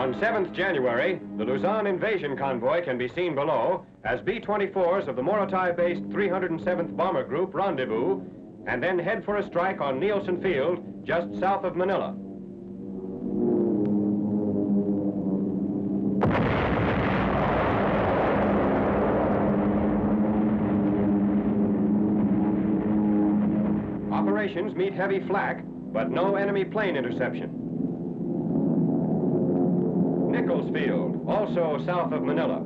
On 7th January, the Luzon invasion convoy can be seen below as B-24s of the Morotai-based 307th Bomber Group rendezvous and then head for a strike on Nielsen Field just south of Manila. Operations meet heavy flak, but no enemy plane interception. Nichols Field, also south of Manila.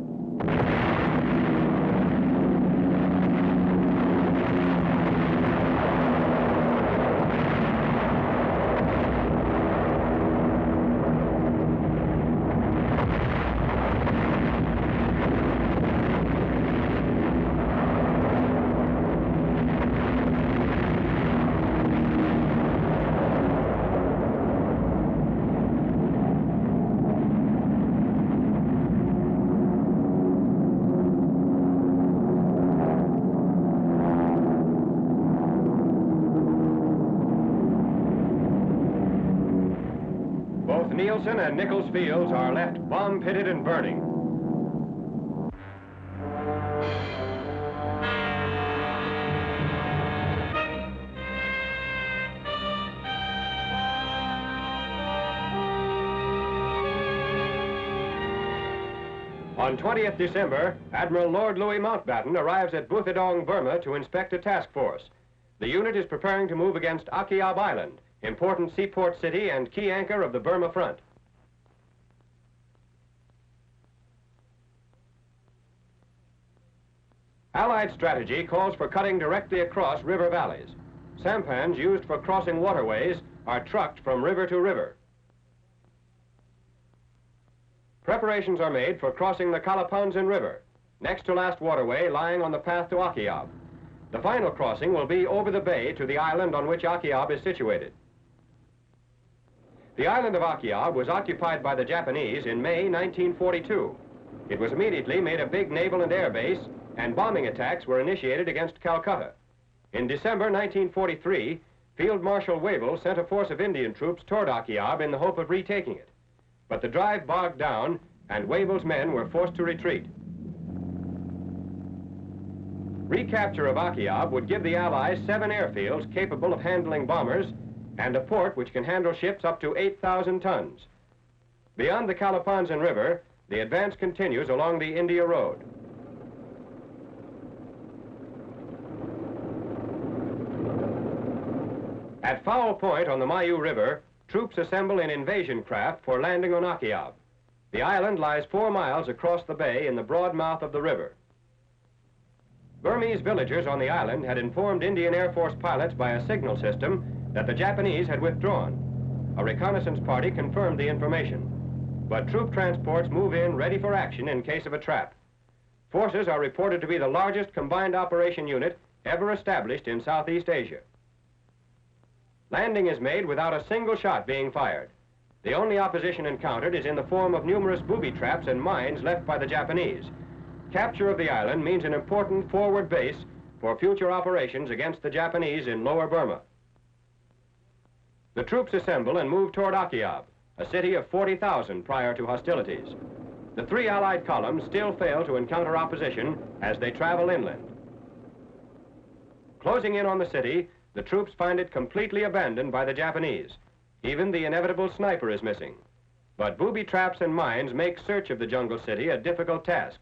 Nielsen and Nichols Fields are left bomb-pitted and burning. On 20th December, Admiral Lord Louis Mountbatten arrives at Buthodong, Burma to inspect a task force. The unit is preparing to move against Akyab Island, important seaport city and key anchor of the Burma front. Allied strategy calls for cutting directly across river valleys. Sampans used for crossing waterways are trucked from river to river. Preparations are made for crossing the Calapanzin River, next to last waterway lying on the path to Akyab. The final crossing will be over the bay to the island on which Akyab is situated. The island of Akyab was occupied by the Japanese in May 1942. It was immediately made a big naval and air base, and bombing attacks were initiated against Calcutta. In December 1943, Field Marshal Wavell sent a force of Indian troops toward Akyab in the hope of retaking it. But the drive bogged down, and Wavell's men were forced to retreat. Recapture of Akyab would give the Allies 7 airfields capable of handling bombers and a port which can handle ships up to 8,000 tons. Beyond the Calapanzin River, the advance continues along the India Road. At Foul Point on the Mayu River, troops assemble in invasion craft for landing on Akyab. The island lies 4 miles across the bay in the broad mouth of the river. Burmese villagers on the island had informed Indian Air Force pilots by a signal system that the Japanese had withdrawn. A reconnaissance party confirmed the information, but troop transports move in ready for action in case of a trap. Forces are reported to be the largest combined operation unit ever established in Southeast Asia. Landing is made without a single shot being fired. The only opposition encountered is in the form of numerous booby traps and mines left by the Japanese. Capture of the island means an important forward base for future operations against the Japanese in Lower Burma. The troops assemble and move toward Akyab, a city of 40,000 prior to hostilities. The 3 Allied columns still fail to encounter opposition as they travel inland. Closing in on the city, the troops find it completely abandoned by the Japanese. Even the inevitable sniper is missing. But booby traps and mines make search of the jungle city a difficult task.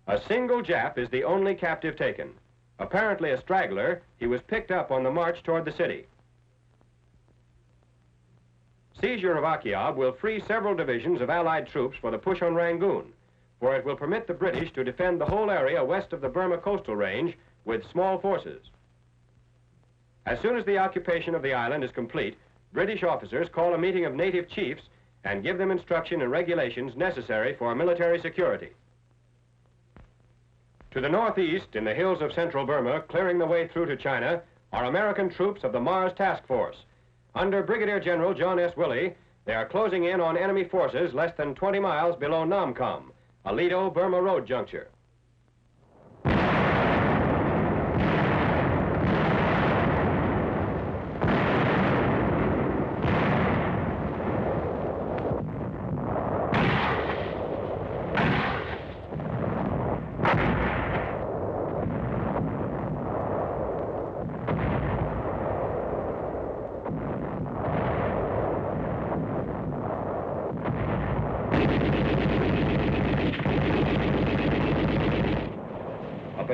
A single Jap is the only captive taken. Apparently a straggler, he was picked up on the march toward the city. Seizure of Akyab will free several divisions of Allied troops for the push on Rangoon, for it will permit the British to defend the whole area west of the Burma coastal range with small forces. As soon as the occupation of the island is complete, British officers call a meeting of native chiefs and give them instruction and regulations necessary for military security. To the northeast, in the hills of central Burma, clearing the way through to China, are American troops of the Mars Task Force. Under Brigadier General John S. Willey, they are closing in on enemy forces less than 20 miles below Namkham, a Ledo-Burma road juncture.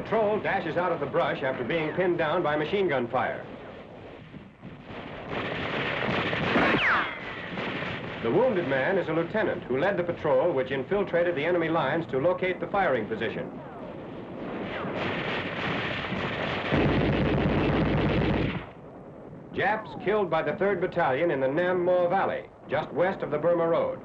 patrol dashes out of the brush after being pinned down by machine gun fire. The wounded man is a lieutenant who led the patrol which infiltrated the enemy lines to locate the firing position. Japs killed by the 3rd Battalion in the Nam Mo Valley, just west of the Burma Road.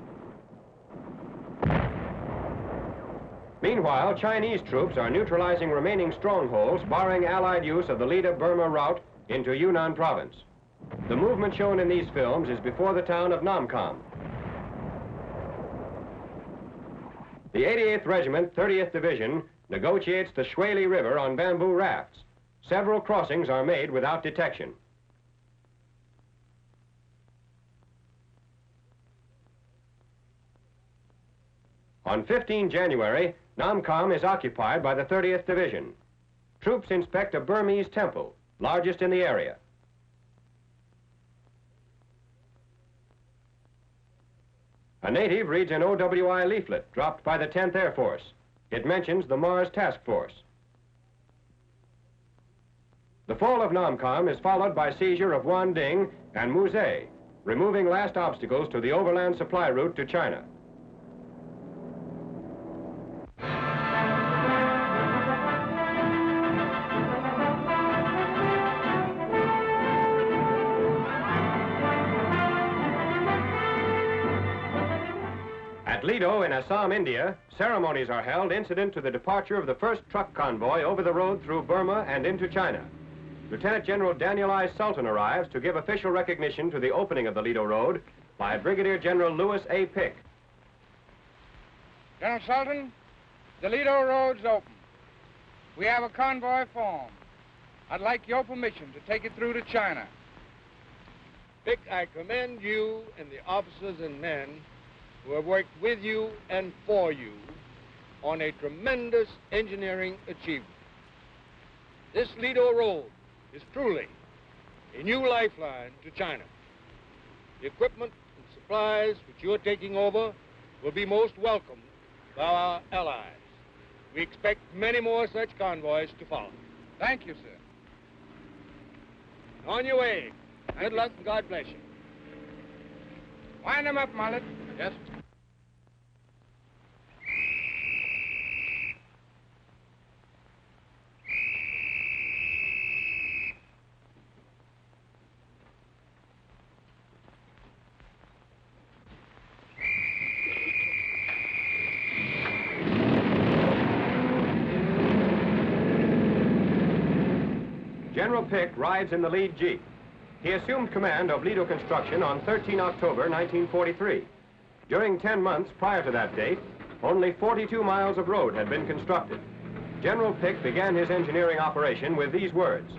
Meanwhile, Chinese troops are neutralizing remaining strongholds, barring Allied use of the Ledo-Burma route into Yunnan province. The movement shown in these films is before the town of Nam Kam. The 88th Regiment, 30th Division, negotiates the Shuili River on bamboo rafts. Several crossings are made without detection. On 15 January, Nam Kam is occupied by the 30th Division. Troops inspect a Burmese temple, largest in the area. A native reads an OWI leaflet dropped by the 10th Air Force. It mentions the Mars Task Force. The fall of Nam Kam is followed by seizure of Wan Ding and Muzay, removing last obstacles to the overland supply route to China. At Ledo in Assam, India, ceremonies are held incident to the departure of the first truck convoy over the road through Burma and into China. Lieutenant General Daniel I. Sultan arrives to give official recognition to the opening of the Ledo Road by Brigadier General Lewis A. Pick. General Sultan, the Ledo Road's open. We have a convoy formed. I'd like your permission to take it through to China. Pick, I commend you and the officers and men who have worked with you and for you on a tremendous engineering achievement. This Ledo Road is truly a new lifeline to China. The equipment and supplies which you are taking over will be most welcome by our allies. We expect many more such convoys to follow. Thank you, sir. On your way. Good luck and God bless you. Wind them up, Mullet. Yes. General Pick rides in the lead jeep. He assumed command of Ledo construction on 13 October 1943. During 10 months prior to that date, only 42 miles of road had been constructed. General Pick began his engineering operation with these words: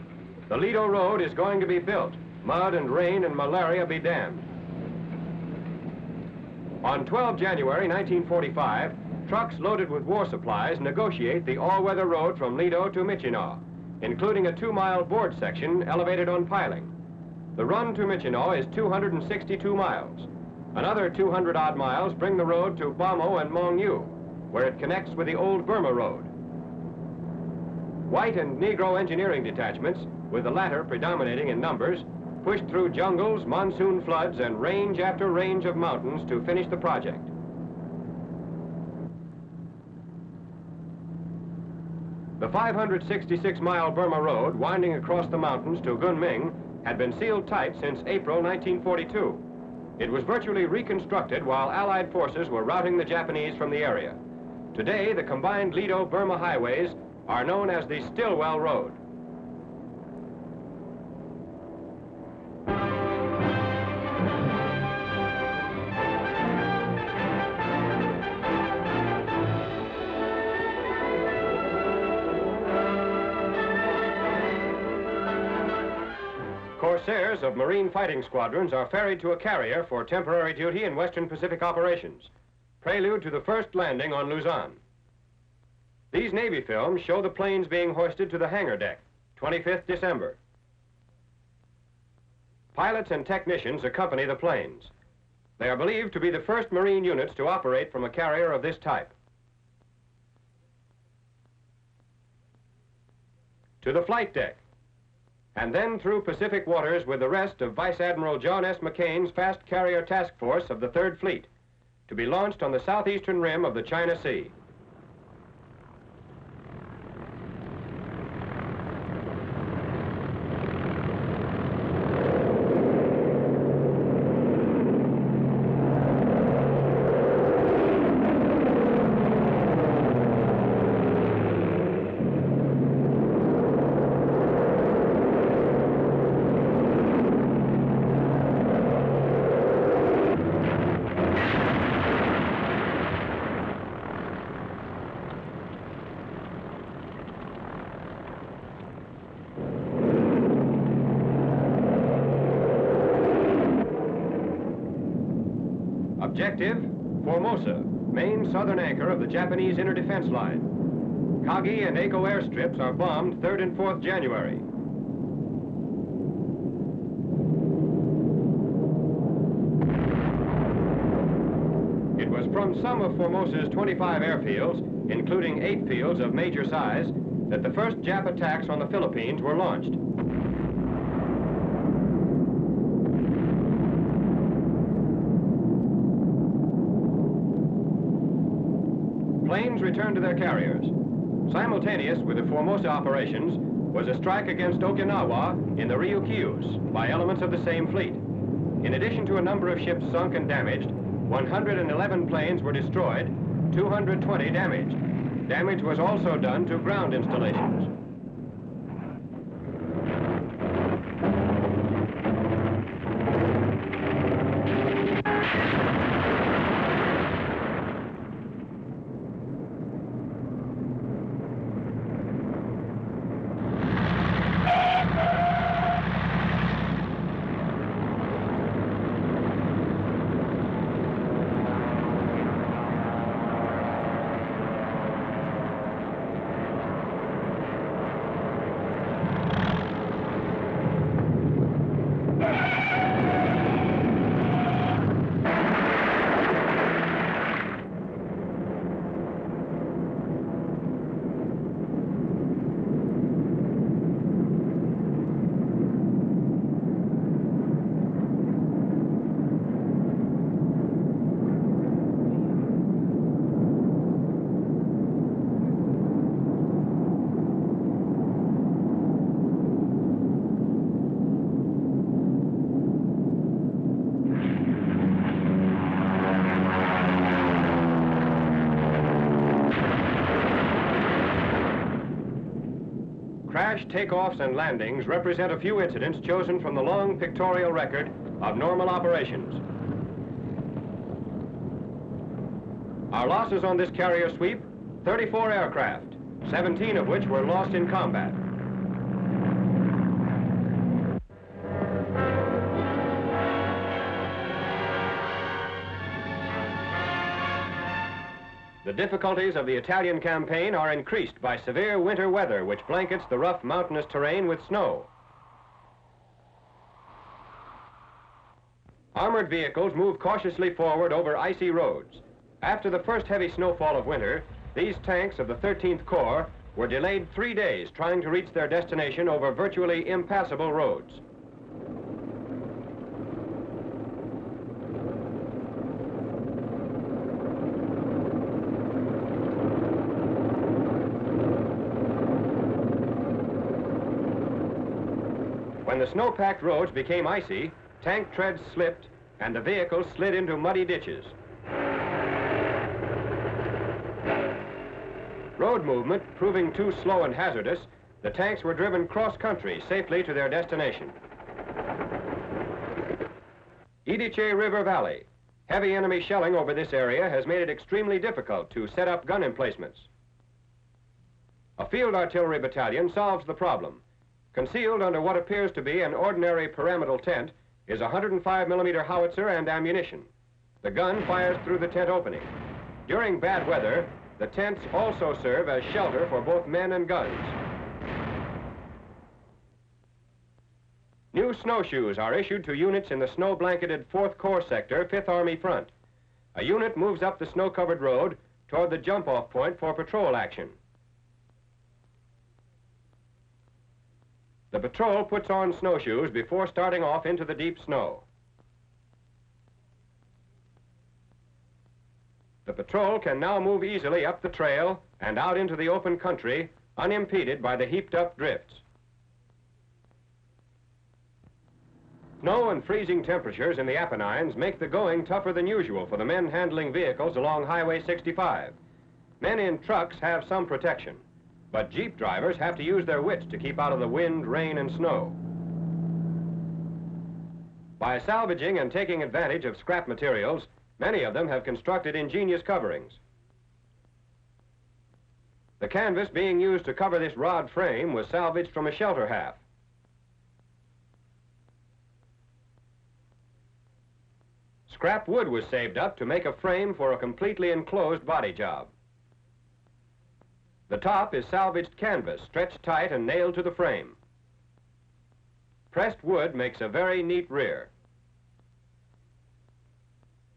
"The Ledo Road is going to be built. Mud and rain and malaria be damned." On 12 January 1945, trucks loaded with war supplies negotiate the all-weather road from Ledo to Michinaw, including a 2-mile board section elevated on piling. The run to Michinaw is 262 miles. Another 200-odd miles bring the road to Bamo and Mongyu, where it connects with the old Burma Road. White and Negro engineering detachments, with the latter predominating in numbers, pushed through jungles, monsoon floods, and range after range of mountains to finish the project. The 566-mile Burma Road, winding across the mountains to Kunming, had been sealed tight since April 1942. It was virtually reconstructed while Allied forces were routing the Japanese from the area. Today, the combined Ledo-Burma highways are known as the Stillwell Road. Corsairs of Marine fighting squadrons are ferried to a carrier for temporary duty in Western Pacific operations, prelude to the first landing on Luzon. These Navy films show the planes being hoisted to the hangar deck, 25th December. Pilots and technicians accompany the planes. They are believed to be the first Marine units to operate from a carrier of this type. to the flight deck, and then through Pacific waters with the rest of Vice Admiral John S. McCain's fast carrier task force of the 3rd Fleet, to be launched on the southeastern rim of the China Sea. Objective, Formosa, main southern anchor of the Japanese inner defense line. Kagi and Ako airstrips are bombed 3rd and 4th January. It was from some of Formosa's 25 airfields, including 8 fields of major size, that the first Jap attacks on the Philippines were launched. Planes returned to their carriers. Simultaneous with the Formosa operations was a strike against Okinawa in the Ryukyus by elements of the same fleet. In addition to a number of ships sunk and damaged, 111 planes were destroyed, 220 damaged. Damage was also done to ground installations. Crash takeoffs and landings represent a few incidents chosen from the long pictorial record of normal operations. Our losses on this carrier sweep, 34 aircraft, 17 of which were lost in combat. The difficulties of the Italian campaign are increased by severe winter weather which blankets the rough mountainous terrain with snow. Armored vehicles move cautiously forward over icy roads. After the first heavy snowfall of winter, these tanks of the 13th Corps were delayed 3 days trying to reach their destination over virtually impassable roads. When the snow-packed roads became icy, tank treads slipped and the vehicles slid into muddy ditches. Road movement proving too slow and hazardous, the tanks were driven cross-country safely to their destination. Idiche River Valley. Heavy enemy shelling over this area has made it extremely difficult to set up gun emplacements. A field artillery battalion solves the problem. Concealed under what appears to be an ordinary pyramidal tent is a 105mm howitzer and ammunition. The gun fires through the tent opening. During bad weather, the tents also serve as shelter for both men and guns. New snowshoes are issued to units in the snow-blanketed 4th Corps sector, 5th Army front. A unit moves up the snow-covered road toward the jump-off point for patrol action. The patrol puts on snowshoes before starting off into the deep snow. The patrol can now move easily up the trail and out into the open country, unimpeded by the heaped-up drifts. Snow and freezing temperatures in the Apennines make the going tougher than usual for the men handling vehicles along Highway 65. Men in trucks have some protection, but Jeep drivers have to use their wits to keep out of the wind, rain, and snow. By salvaging and taking advantage of scrap materials, many of them have constructed ingenious coverings. The canvas being used to cover this rod frame was salvaged from a shelter half. Scrap wood was saved up to make a frame for a completely enclosed body job. The top is salvaged canvas, stretched tight and nailed to the frame. Pressed wood makes a very neat rear.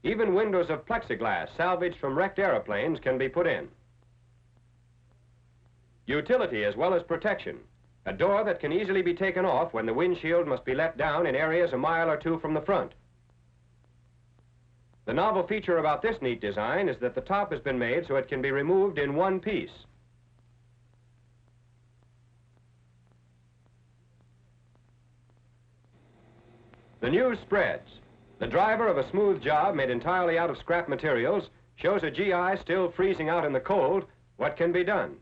Even windows of plexiglass salvaged from wrecked airplanes can be put in. Utility as well as protection. A door that can easily be taken off when the windshield must be let down in areas a mile or two from the front. The novel feature about this neat design is that the top has been made so it can be removed in one piece. The news spreads. The driver of a smooth job made entirely out of scrap materials shows a GI still freezing out in the cold what can be done.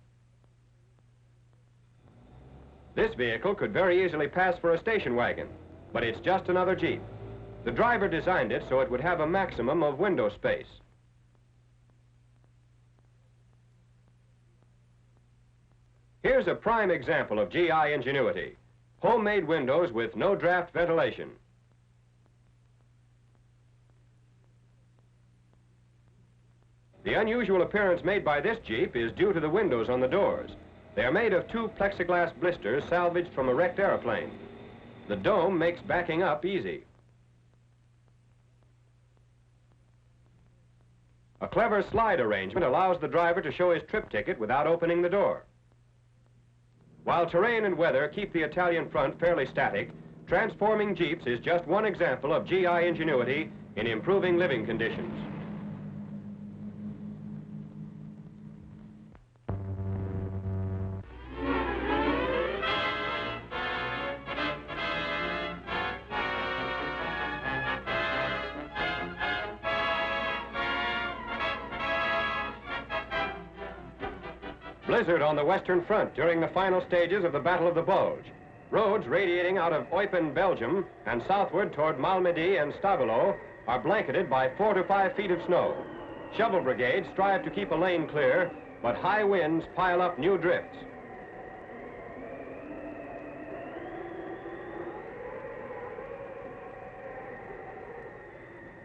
This vehicle could very easily pass for a station wagon, but it's just another Jeep. The driver designed it so it would have a maximum of window space. Here's a prime example of GI ingenuity. Homemade windows with no draft ventilation. The unusual appearance made by this Jeep is due to the windows on the doors. They are made of 2 plexiglass blisters salvaged from a wrecked airplane. The dome makes backing up easy. A clever slide arrangement allows the driver to show his trip ticket without opening the door. While terrain and weather keep the Italian front fairly static, transforming Jeeps is just one example of GI ingenuity in improving living conditions. Blizzard on the Western Front during the final stages of the Battle of the Bulge. Roads radiating out of Eupen, Belgium, and southward toward Malmedy and Stabilo are blanketed by 4 to 5 feet of snow. Shovel brigades strive to keep a lane clear, but high winds pile up new drifts.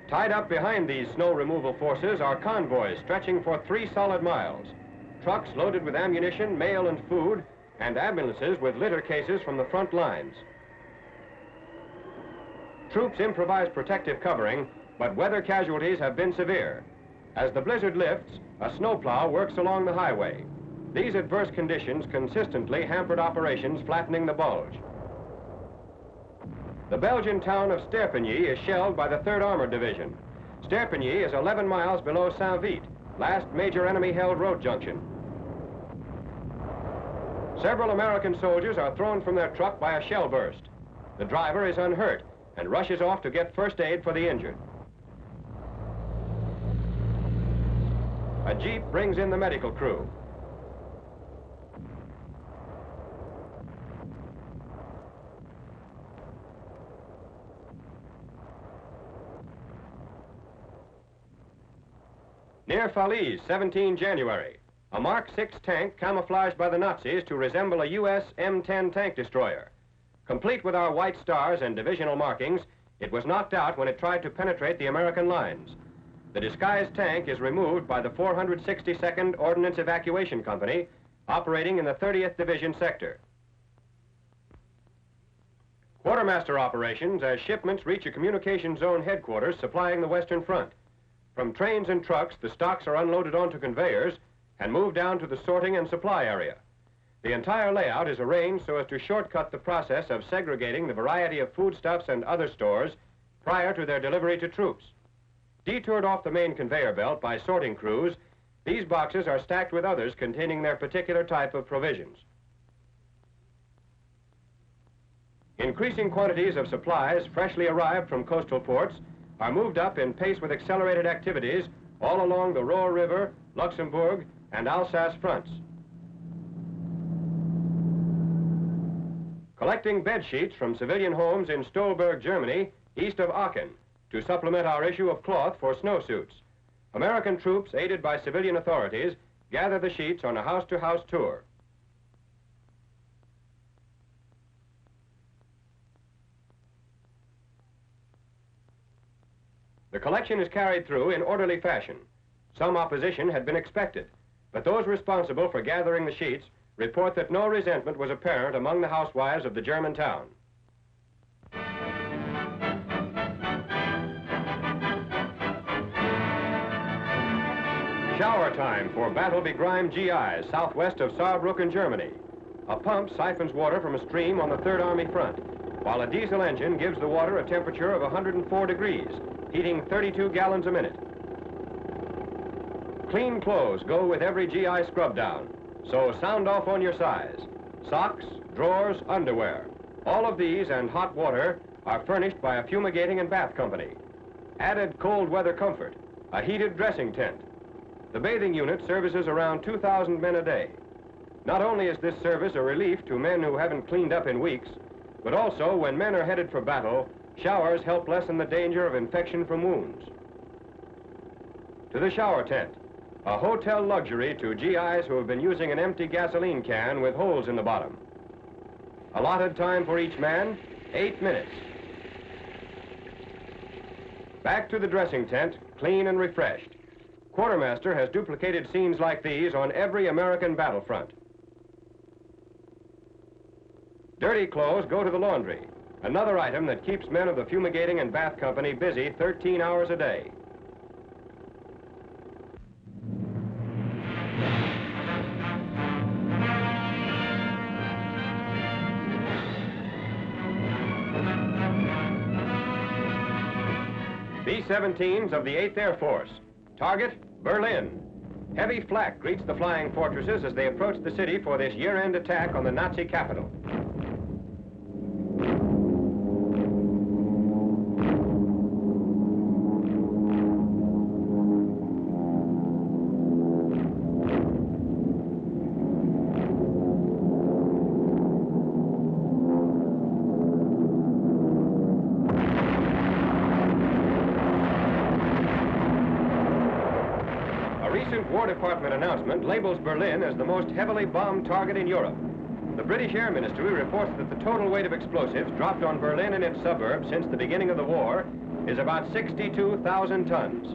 Tied up behind these snow removal forces are convoys stretching for 3 solid miles. Trucks loaded with ammunition, mail, and food, and ambulances with litter cases from the front lines. Troops improvise protective covering, but weather casualties have been severe. As the blizzard lifts, a snowplow works along the highway. These adverse conditions consistently hampered operations flattening the bulge. The Belgian town of Sterpenyi is shelled by the 3rd Armored Division. Sterpenyi is 11 miles below Saint-Vite, last major enemy-held road junction. Several American soldiers are thrown from their truck by a shell burst. The driver is unhurt and rushes off to get first aid for the injured. A Jeep brings in the medical crew. Near Falaise, 17 January, a Mark 6 tank camouflaged by the Nazis to resemble a U.S. M10 tank destroyer. Complete with our white stars and divisional markings, it was knocked out when it tried to penetrate the American lines. The disguised tank is removed by the 462nd Ordnance Evacuation Company, operating in the 30th Division sector. Quartermaster operations as shipments reach a communication zone headquarters supplying the Western Front. From trains and trucks, the stocks are unloaded onto conveyors and moved down to the sorting and supply area. The entire layout is arranged so as to shortcut the process of segregating the variety of foodstuffs and other stores prior to their delivery to troops. Detoured off the main conveyor belt by sorting crews, these boxes are stacked with others containing their particular type of provisions. Increasing quantities of supplies freshly arrived from coastal ports are moved up in pace with accelerated activities all along the Roer River, Luxembourg, and Alsace fronts. Collecting bed sheets from civilian homes in Stolberg, Germany, east of Aachen, to supplement our issue of cloth for snowsuits. American troops, aided by civilian authorities, gather the sheets on a house-to-house tour. The collection is carried through in orderly fashion. Some opposition had been expected, but those responsible for gathering the sheets report that no resentment was apparent among the housewives of the German town. Shower time for battle-begrimed GIs southwest of Saarbrücken, Germany. A pump siphons water from a stream on the 3rd Army front, while a diesel engine gives the water a temperature of 104 degrees, heating 32 gallons a minute. Clean clothes go with every GI scrub down, so sound off on your size. Socks, drawers, underwear. All of these and hot water are furnished by a fumigating and bath company. Added cold weather comfort, a heated dressing tent. The bathing unit services around 2,000 men a day. Not only is this service a relief to men who haven't cleaned up in weeks, but also when men are headed for battle, showers help lessen the danger of infection from wounds. To the shower tent, a hotel luxury to GIs who have been using an empty gasoline can with holes in the bottom. Allotted time for each man, 8 minutes. Back to the dressing tent, clean and refreshed. Quartermaster has duplicated scenes like these on every American battlefront. Dirty clothes go to the laundry, another item that keeps men of the fumigating and bath company busy 13 hours a day. B-17s of the 8th Air Force. Target, Berlin. Heavy flak greets the flying fortresses as they approach the city for this year-end attack on the Nazi capital. War Department announcement labels Berlin as the most heavily bombed target in Europe. The British Air Ministry reports that the total weight of explosives dropped on Berlin and its suburbs since the beginning of the war is about 62,000 tons.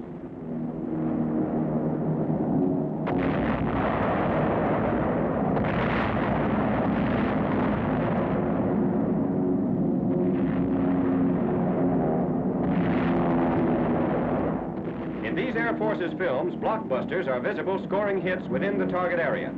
In these Air Force's films, blockbusters are visible scoring hits within the target area.